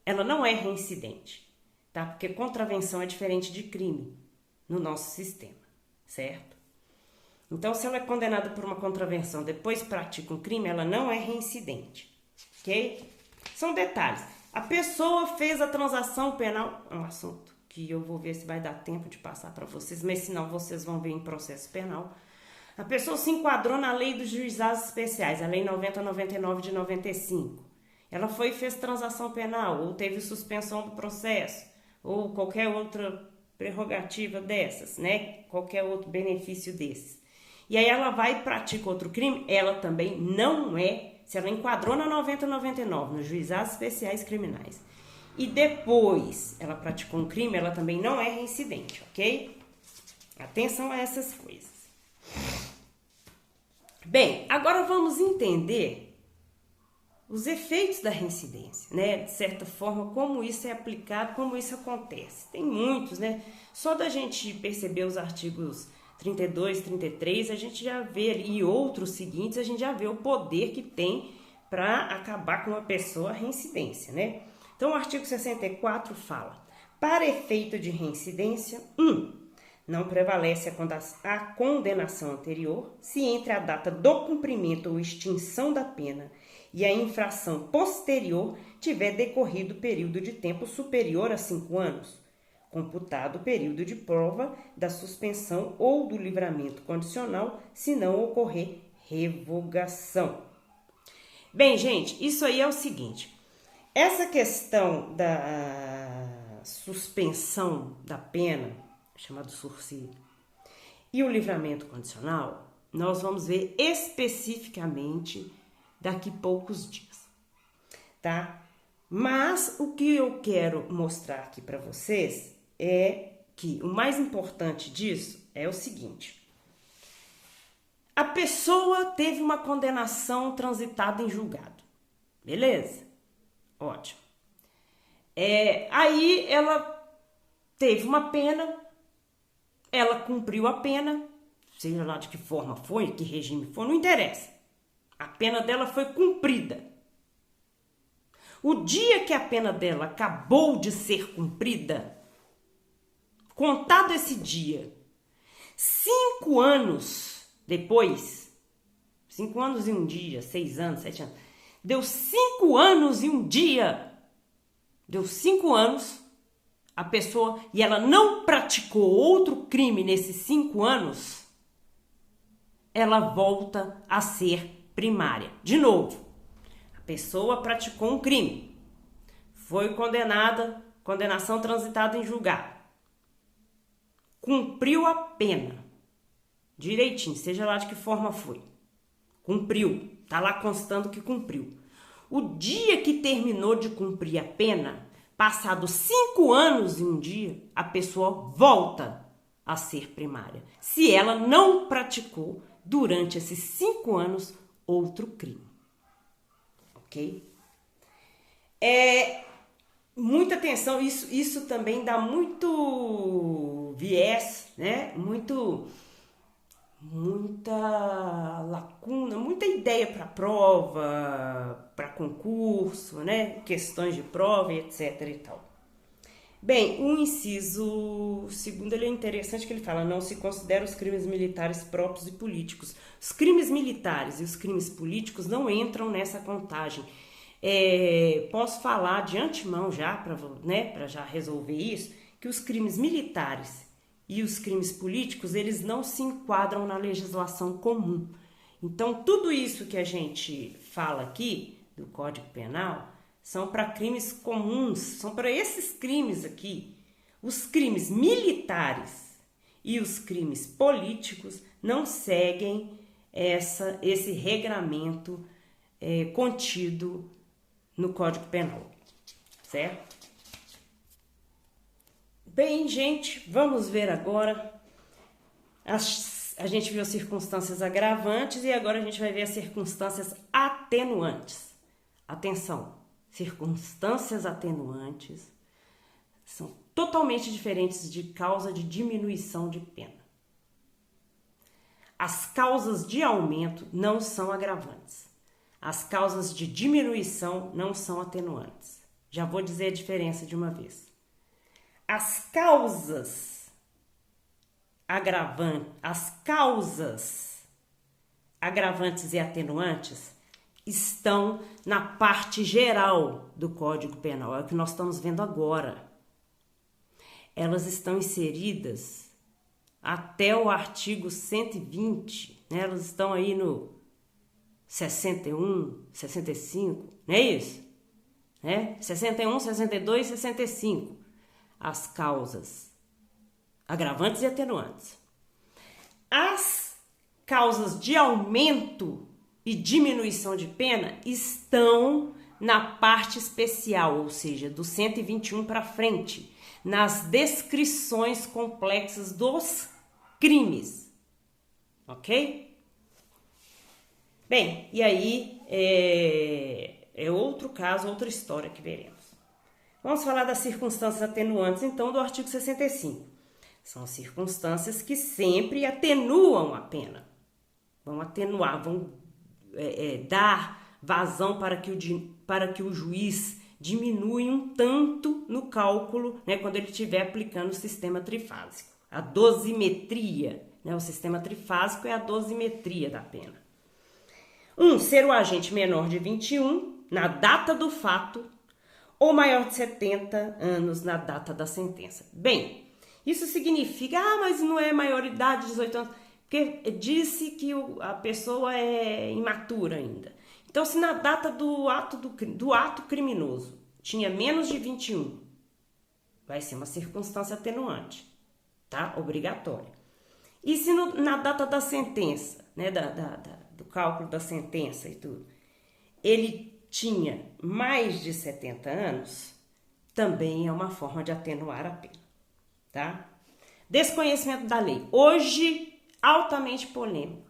ela não é reincidente, tá? Porque contravenção é diferente de crime no nosso sistema, certo? Então, se ela é condenada por uma contravenção, depois pratica um crime, ela não é reincidente, ok? São detalhes. A pessoa fez a transação penal, é um assunto que eu vou ver se vai dar tempo de passar para vocês, mas senão vocês vão ver em processo penal. A pessoa se enquadrou na lei dos juizados especiais, a lei 9099 de 95. Ela foi e fez transação penal, ou teve suspensão do processo, ou qualquer outra prerrogativa dessas, né? Qualquer outro benefício desses. E aí ela vai e pratica outro crime, ela também não é, se ela enquadrou na 9099, nos juizados especiais criminais, e depois ela praticou um crime, ela também não é reincidente, ok? Atenção a essas coisas. Bem, agora vamos entender os efeitos da reincidência, né? De certa forma, como isso é aplicado, como isso acontece. Tem muitos, né? Só da gente perceber os artigos 32, 33, a gente já vê ali, e outros seguintes, a gente já vê o poder que tem para acabar com uma pessoa a reincidência, né? Então, o artigo 64 fala: para efeito de reincidência, 1. Não prevalece a condenação anterior se entre a data do cumprimento ou extinção da pena e a infração posterior tiver decorrido período de tempo superior a 5 anos, computado o período de prova da suspensão ou do livramento condicional, se não ocorrer revogação. Bem, gente, isso aí é o seguinte: essa questão da suspensão da pena, chamado sursi, e o livramento condicional, nós vamos ver especificamente daqui a poucos dias, tá? Mas o que eu quero mostrar aqui para vocês é que o mais importante disso é o seguinte: a pessoa teve uma condenação transitada em julgado, beleza? Ótimo. Aí ela teve uma pena, ela cumpriu a pena, seja lá de que forma foi, que regime foi, não interessa. A pena dela foi cumprida. O dia que a pena dela acabou de ser cumprida, contado esse dia, 5 anos depois, 5 anos e um dia, 6 anos, 7 anos, deu 5 anos e um dia, deu 5 anos, a pessoa, e ela não praticou outro crime nesses 5 anos, ela volta a ser primária. De novo, a pessoa praticou um crime, foi condenada, condenação transitada em julgado, cumpriu a pena, direitinho, seja lá de que forma foi, cumpriu, tá lá constando que cumpriu. O dia que terminou de cumprir a pena, passados 5 anos e um dia, a pessoa volta a ser primária, se ela não praticou durante esses 5 anos outro crime. Ok? Muita atenção, isso também dá muito viés, né? Muita lacuna, muita ideia para prova, para concurso, né? Questões de prova, etc e tal. Bem, o inciso segundo, ele é interessante, que ele fala: não se considera os crimes militares próprios e políticos. Os crimes militares e os crimes políticos não entram nessa contagem. Posso falar de antemão já, para já resolver isso, que os crimes militares e os crimes políticos, eles não se enquadram na legislação comum. Então, tudo isso que a gente fala aqui do Código Penal são para crimes comuns, são para esses crimes aqui. Os crimes militares e os crimes políticos não seguem esse regramento contido no Código Penal, certo? Bem, gente, vamos ver agora. A gente viu as circunstâncias agravantes e agora a gente vai ver as circunstâncias atenuantes. Atenção, circunstâncias atenuantes são totalmente diferentes de causa de diminuição de pena. As causas de aumento não são agravantes. As causas de diminuição não são atenuantes. Já vou dizer a diferença de uma vez. As causas agravantes e atenuantes estão na parte geral do Código Penal, é o que nós estamos vendo agora. Elas estão inseridas até o artigo 120, né? Elas estão aí no 61, 65, não é isso? 61, 62, 65. As causas agravantes e atenuantes. As causas de aumento e diminuição de pena estão na parte especial, ou seja, do 121 para frente, nas descrições complexas dos crimes, ok? Bem, e aí é outro caso, outra história que veremos. Vamos falar das circunstâncias atenuantes, então, do artigo 65. São circunstâncias que sempre atenuam a pena. Vão atenuar, vão dar vazão para que o juiz diminui um tanto no cálculo, né, quando ele estiver aplicando o sistema trifásico. A dosimetria, né, o sistema trifásico é a dosimetria da pena. Ser o agente menor de 21 na data do fato ou maior de 70 anos na data da sentença. Bem, isso significa, mas não é maioridade de 18 anos, porque disse que a pessoa é imatura ainda. Então, se na data do ato criminoso tinha menos de 21, vai ser uma circunstância atenuante, tá? Obrigatória. E se na data da sentença, né, do cálculo da sentença e tudo, ele tinha mais de 70 anos, também é uma forma de atenuar a pena, tá? Desconhecimento da lei. Hoje, altamente polêmico.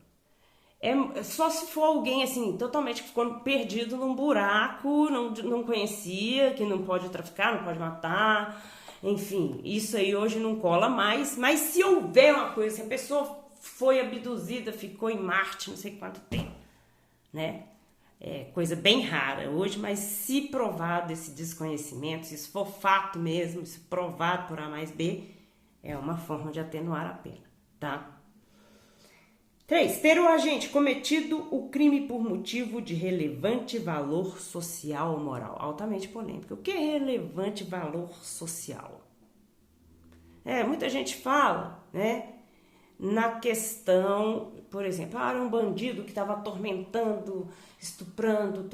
Só se for alguém assim, totalmente ficou perdido num buraco, não conhecia, que não pode traficar, não pode matar, enfim, isso aí hoje não cola mais, mas se houver uma coisa assim, a pessoa foi abduzida, ficou em Marte, não sei quanto tempo, né? É coisa bem rara hoje, mas se provado esse desconhecimento, se isso for fato mesmo, se provado por A mais B, é uma forma de atenuar a pena, tá? 3. Ter o agente cometido o crime por motivo de relevante valor social ou moral. Altamente polêmico. O que é relevante valor social? Muita gente fala, né? Na questão, por exemplo, era um bandido que estava atormentando, estuprando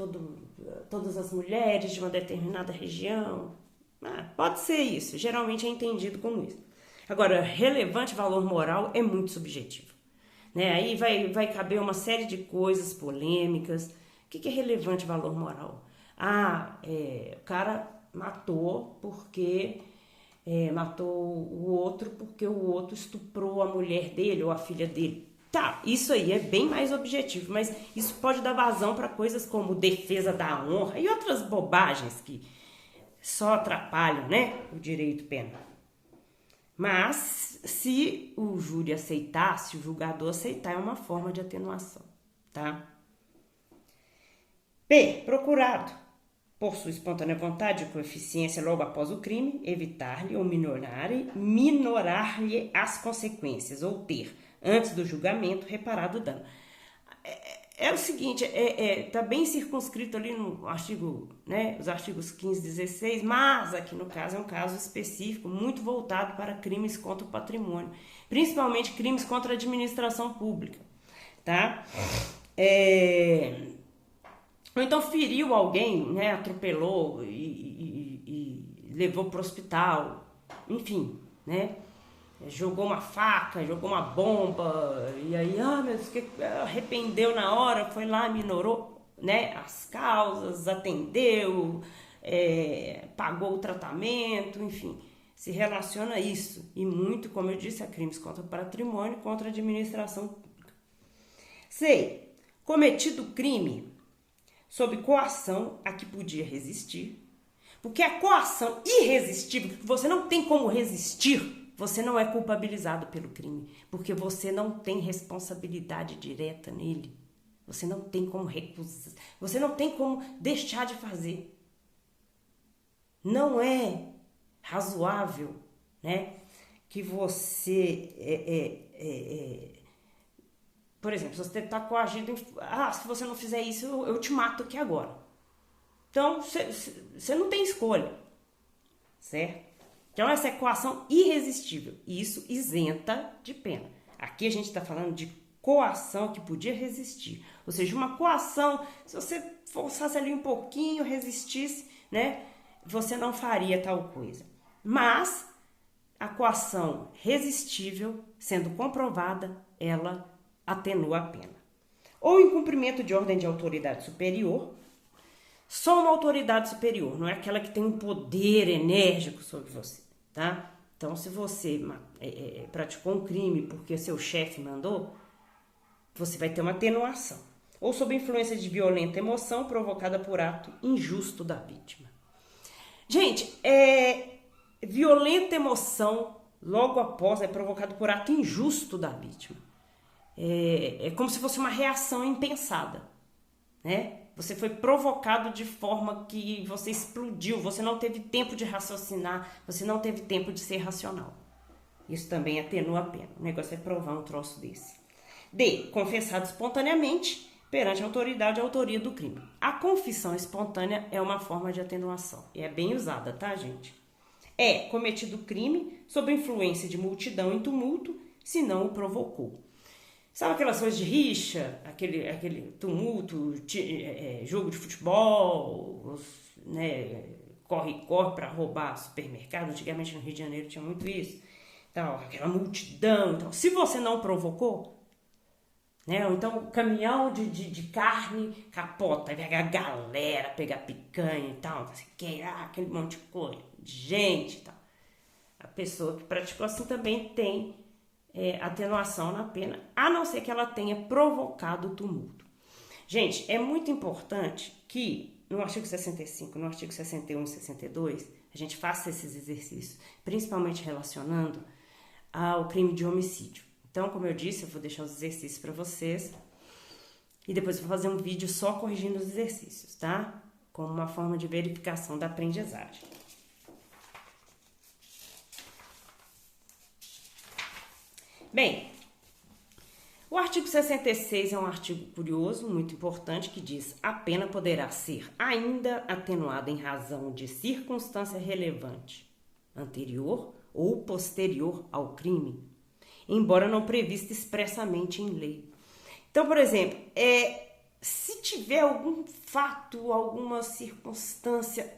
todas as mulheres de uma determinada região. Pode ser isso, geralmente é entendido como isso. Agora, relevante valor moral é muito subjetivo. Né? Aí vai caber uma série de coisas polêmicas. O que é relevante valor moral? O cara matou porque matou o outro porque o outro estuprou a mulher dele ou a filha dele. Tá, isso aí é bem mais objetivo, mas isso pode dar vazão para coisas como defesa da honra e outras bobagens que só atrapalham, né, o direito penal. Mas, se o júri aceitar, se o julgador aceitar, é uma forma de atenuação, tá? B. Procurado, por sua espontânea vontade ou coeficiência logo após o crime, evitar-lhe ou minorar-lhe as consequências, ou ter, antes do julgamento, reparado o dano. É o seguinte, tá bem circunscrito ali no artigo, né, os artigos 15 e 16, mas aqui no caso é um caso específico, muito voltado para crimes contra o patrimônio, principalmente crimes contra a administração pública, tá? Ou então feriu alguém, né, atropelou e levou para o hospital, enfim, né? Jogou uma faca, jogou uma bomba, e aí, meu Deus, arrependeu na hora, foi lá, minorou, né, as causas, atendeu, pagou o tratamento, enfim, se relaciona a isso. E muito, como eu disse, a crimes contra o patrimônio, contra a administração pública. C. Cometido crime sob coação a que podia resistir, porque a coação irresistível, que você não tem como resistir, você não é culpabilizado pelo crime, porque você não tem responsabilidade direta nele. Você não tem como recusar, você não tem como deixar de fazer. Não é razoável, né, que você, por exemplo, se você está coagido, se você não fizer isso, eu te mato aqui agora. Então, você não tem escolha, certo? Então, essa é coação irresistível, e isso isenta de pena. Aqui a gente está falando de coação que podia resistir, ou seja, uma coação, se você forçasse ali um pouquinho, resistisse, né, você não faria tal coisa. Mas a coação resistível, sendo comprovada, ela atenua a pena. Ou incumprimento de ordem de autoridade superior, só uma autoridade superior, não é aquela que tem um poder enérgico sobre você, tá? Então, se você praticou um crime porque seu chefe mandou, você vai ter uma atenuação. Ou sob influência de violenta emoção provocada por ato injusto da vítima. Gente, violenta emoção logo após é provocado por ato injusto da vítima. É como se fosse uma reação impensada, né? Você foi provocado de forma que você explodiu, você não teve tempo de raciocinar, você não teve tempo de ser racional. Isso também atenua a pena. O negócio é provar um troço desse. D. Confessado espontaneamente perante a autoridade a autoria do crime. A confissão espontânea é uma forma de atenuação e é bem usada, tá, gente? Cometido crime sob influência de multidão em tumulto, se não o provocou. Sabe aquelas coisas de rixa, aquele tumulto, jogo de futebol, né, corre para roubar supermercado? Antigamente no Rio de Janeiro tinha muito isso. Então, aquela multidão. Então, se você não provocou, né, ou então caminhão de carne capota, aí vem a galera pegar picanha e tal, aquele monte de coisa, de gente e tal. A pessoa que praticou assim também tem atenuação na pena, a não ser que ela tenha provocado o tumulto. Gente, é muito importante que no artigo 65, no artigo 61 e 62, a gente faça esses exercícios, principalmente relacionando ao crime de homicídio. Então, como eu disse, eu vou deixar os exercícios para vocês e depois eu vou fazer um vídeo só corrigindo os exercícios, tá? Como uma forma de verificação da aprendizagem. Bem, o artigo 66 é um artigo curioso, muito importante, que diz: a pena poderá ser ainda atenuada em razão de circunstância relevante, anterior ou posterior ao crime, embora não prevista expressamente em lei. Então, por exemplo, se tiver algum fato, alguma circunstância,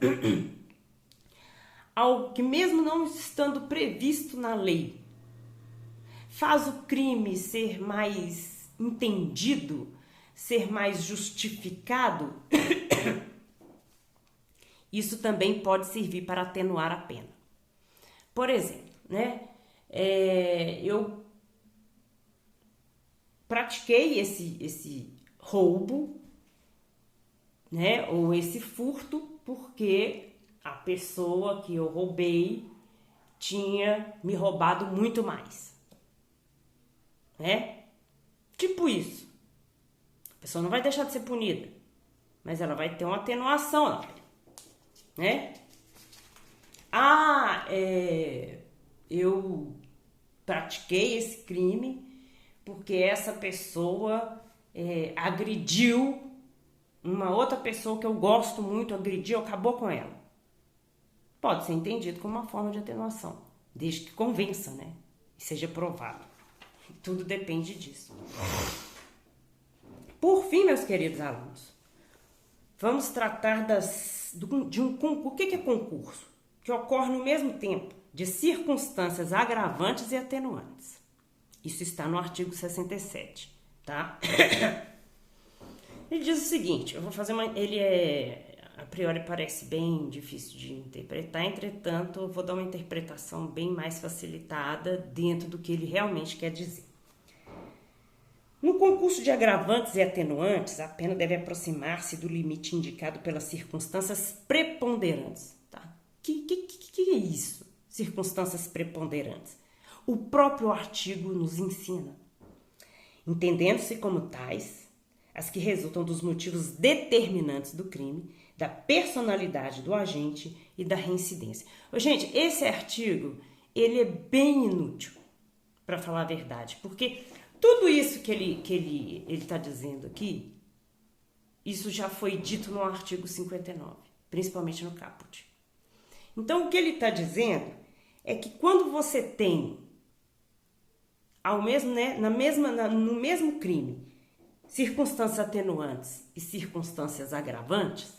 algo que mesmo não estando previsto na lei, faz o crime ser mais entendido, ser mais justificado, isso também pode servir para atenuar a pena. Por exemplo, né, eu pratiquei esse roubo, né, ou esse furto, porque a pessoa que eu roubei tinha me roubado muito mais. Né? Tipo isso. A pessoa não vai deixar de ser punida, mas ela vai ter uma atenuação, né? Eu pratiquei esse crime porque essa pessoa agrediu uma outra pessoa que eu gosto muito, agrediu, acabou com ela. Pode ser entendido como uma forma de atenuação, desde que convença, né? E seja provado. Tudo depende disso. Por fim, meus queridos alunos, vamos tratar de um concurso. O que é concurso? Que ocorre no mesmo tempo de circunstâncias agravantes e atenuantes. Isso está no artigo 67, tá? Ele diz o seguinte, eu vou fazer a priori parece bem difícil de interpretar, entretanto, eu vou dar uma interpretação bem mais facilitada dentro do que ele realmente quer dizer. No concurso de agravantes e atenuantes, a pena deve aproximar-se do limite indicado pelas circunstâncias preponderantes. Tá? Que é isso? Circunstâncias preponderantes. O próprio artigo nos ensina. Entendendo-se como tais, as que resultam dos motivos determinantes do crime, da personalidade do agente e da reincidência. Gente, esse artigo, ele é bem inútil, para falar a verdade, porque tudo isso que ele está dizendo aqui, isso já foi dito no artigo 59, principalmente no caput. Então, o que ele está dizendo é que quando você tem, ao mesmo, né, no mesmo crime, circunstâncias atenuantes e circunstâncias agravantes,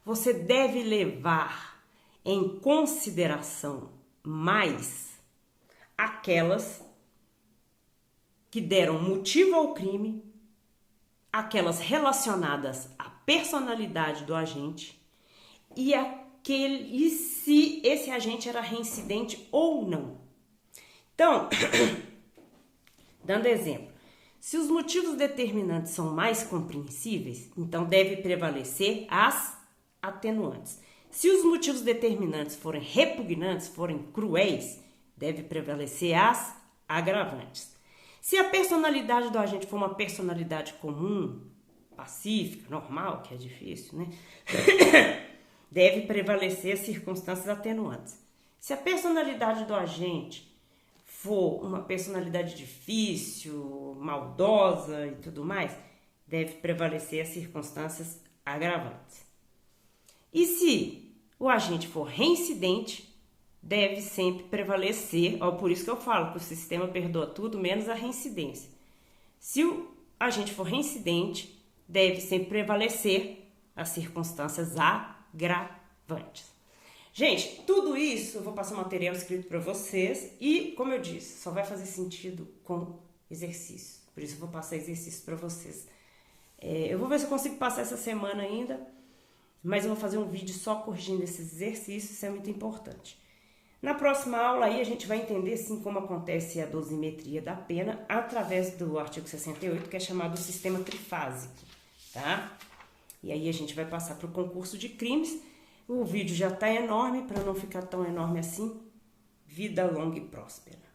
você deve levar em consideração mais aquelas que deram motivo ao crime, aquelas relacionadas à personalidade do agente e se esse agente era reincidente ou não. Então, dando exemplo, se os motivos determinantes são mais compreensíveis, então deve prevalecer as atenuantes. Se os motivos determinantes forem repugnantes, forem cruéis, deve prevalecer as agravantes. Se a personalidade do agente for uma personalidade comum, pacífica, normal, que é difícil, né? Deve prevalecer as circunstâncias atenuantes. Se a personalidade do agente for uma personalidade difícil, maldosa e tudo mais, deve prevalecer as circunstâncias agravantes. E se o agente for reincidente, deve sempre prevalecer, por isso que eu falo que o sistema perdoa tudo menos a reincidência. Se o agente for reincidente, deve sempre prevalecer as circunstâncias agravantes. Gente, tudo isso eu vou passar material escrito para vocês e, como eu disse, só vai fazer sentido com exercício. Por isso eu vou passar exercício para vocês. Eu vou ver se eu consigo passar essa semana ainda, mas eu vou fazer um vídeo só corrigindo esses exercícios, isso é muito importante. Na próxima aula aí a gente vai entender sim como acontece a dosimetria da pena através do artigo 68, que é chamado sistema trifásico, tá? E aí a gente vai passar para o concurso de crimes. O vídeo já está enorme, para não ficar tão enorme assim. Vida longa e próspera.